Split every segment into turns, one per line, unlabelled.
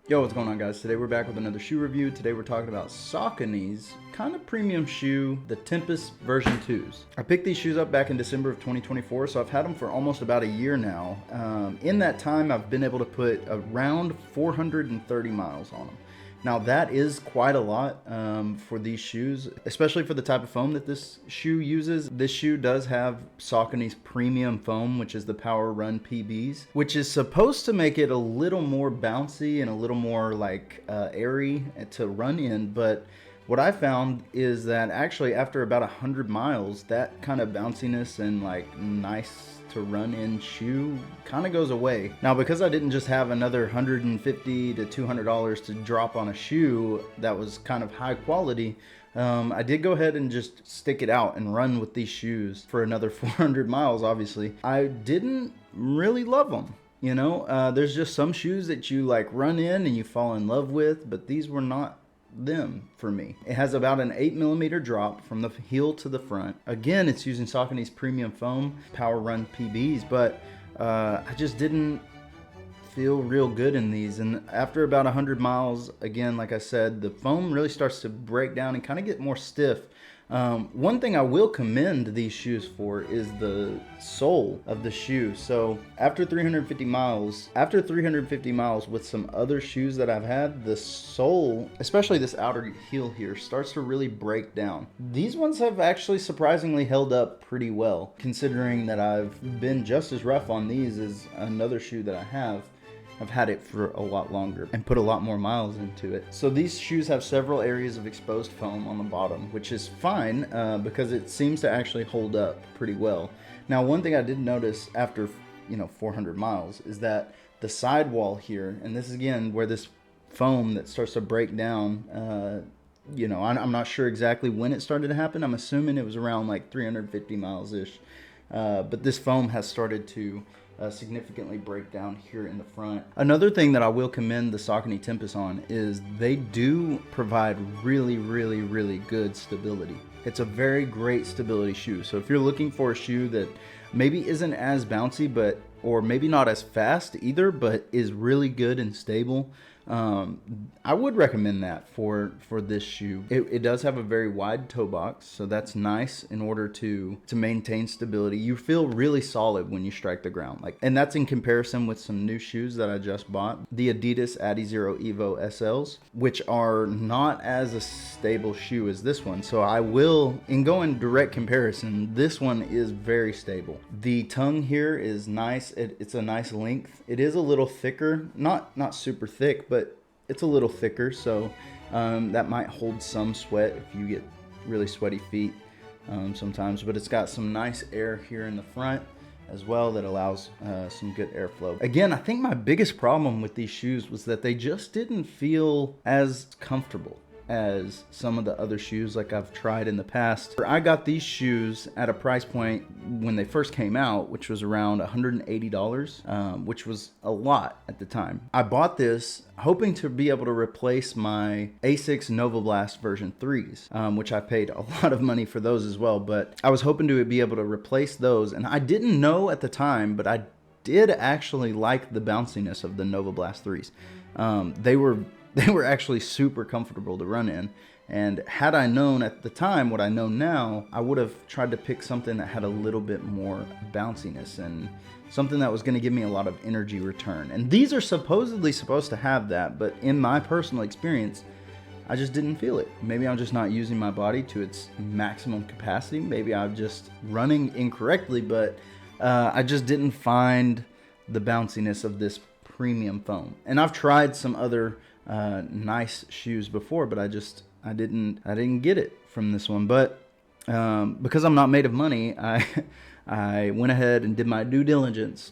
Yo, what's going on, guys? Today we're back with another shoe review. Today we're talking about Saucony's kind of premium shoe, the Tempus version 2s. I picked these shoes up back in December of 2024, so I've had them for almost about a year now. In that time, I've been able to put around 430 miles on them. Now that is quite a lot for these shoes, especially for the type of foam that this shoe uses. This shoe does have Saucony's premium foam, which is the PWRRUN PBs, which is supposed to make it a little more bouncy and a little more like airy to run in. But what I found is that actually after about 100 miles, that kind of bounciness and like nice to run in shoe kind of goes away. Now, because I didn't just have another $150 to $200 to drop on a shoe that was kind of high quality, I did go ahead and just stick it out and run with these shoes for another 400 miles. Obviously, I didn't really love them. You know, there's just some shoes that you like run in and you fall in love with, but these were not them for me. It has about an 8mm drop from the heel to the front. Again, it's using Saucony's premium foam PWRRUN PBs, but I just didn't feel real good in these. And after about 100 miles, again, like I said, the foam really starts to break down and kind of get more stiff. One thing I will commend these shoes for is the sole of the shoe. So after 350 miles with some other shoes that I've had, the sole, especially this outer heel here, starts to really break down. These ones have actually surprisingly held up pretty well, considering that I've been just as rough on these as another shoe that I have. I've had it for a lot longer and put a lot more miles into it. So these shoes have several areas of exposed foam on the bottom, which is fine because it seems to actually hold up pretty well. Now, one thing I did notice after 400 miles is that the sidewall here, and this is again where this foam that starts to break down, I'm not sure exactly when it started to happen. I'm assuming it was around like 350 miles ish. But this foam has started to significantly break down here in the front. Another thing that I will commend the Saucony Tempus on is they do provide really, really, really good stability. It's a very great stability shoe. So if you're looking for a shoe that maybe isn't as bouncy, or maybe not as fast either, but is really good and stable, I would recommend that for this shoe. It does have a very wide toe box, so that's nice in order to maintain stability. You feel really solid when you strike the ground, and that's in comparison with some new shoes that I just bought, the Adidas Adizero Evo SLs, which are not as a stable shoe as this one. So I will, in going direct comparison, this one is very stable. The tongue here is nice. It's a nice length. It is a little thicker, not super thick, but it's a little thicker, so that might hold some sweat if you get really sweaty feet sometimes. But it's got some nice air here in the front as well that allows some good airflow. Again, I think my biggest problem with these shoes was that they just didn't feel as comfortable as some of the other shoes like I've tried in the past. I got these shoes at a price point when they first came out, which was around $180, which was a lot at the time. I bought this hoping to be able to replace my Asics Nova Blast version 3s, which I paid a lot of money for those as well, but I was hoping to be able to replace those, and I didn't know at the time, but I did actually like the bounciness of the Nova Blast 3s. They were actually super comfortable to run in. And had I known at the time what I know now, I would have tried to pick something that had a little bit more bounciness and something that was going to give me a lot of energy return. And these are supposedly supposed to have that, but in my personal experience, I just didn't feel it. Maybe I'm just not using my body to its maximum capacity. Maybe I'm just running incorrectly, but I just didn't find the bounciness of this premium foam. And I've tried some other nice shoes before, but I didn't get it from this one. But because I'm not made of money, I went ahead and did my due diligence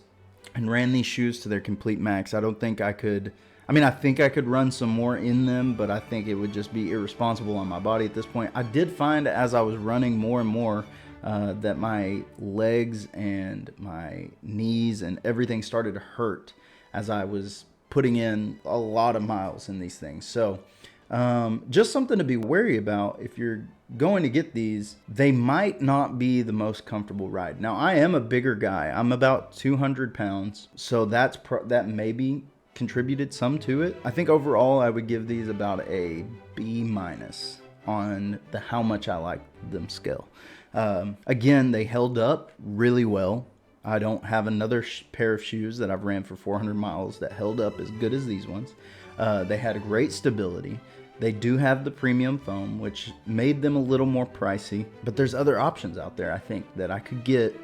and ran these shoes to their complete max. I don't think I could. I think I could run some more in them, but I think it would just be irresponsible on my body at this point. I did find as I was running more and more that my legs and my knees and everything started to hurt as I was putting in a lot of miles in these things. So just something to be wary about if you're going to get these. They might not be the most comfortable ride. Now, I am a bigger guy. I'm about 200 pounds, so that may be contributed some to it. I think overall I would give these about a B- on the how much I like them scale. Again, they held up really well. I don't have another pair of shoes that I've ran for 400 miles that held up as good as these ones. They had a great stability. They do have the premium foam, which made them a little more pricey, but there's other options out there, I think, that I could get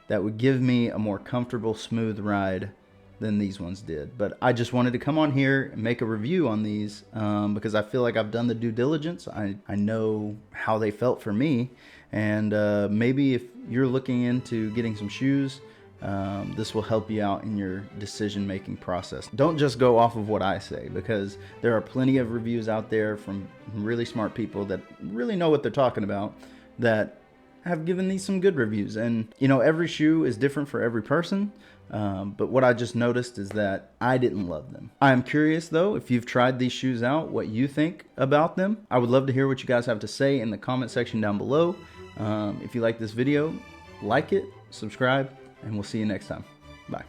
that would give me a more comfortable, smooth ride than these ones did. But I just wanted to come on here and make a review on these because I feel like I've done the due diligence. I know how they felt for me, and maybe if you're looking into getting some shoes, this will help you out in your decision-making process. Don't just go off of what I say, because there are plenty of reviews out there from really smart people that really know what they're talking about that have given these some good reviews. And you know, every shoe is different for every person, but what I just noticed is that I didn't love them. I am curious though, if you've tried these shoes out, what you think about them. I would love to hear what you guys have to say in the comment section down below. If you like this video, like it, subscribe, and we'll see you next time.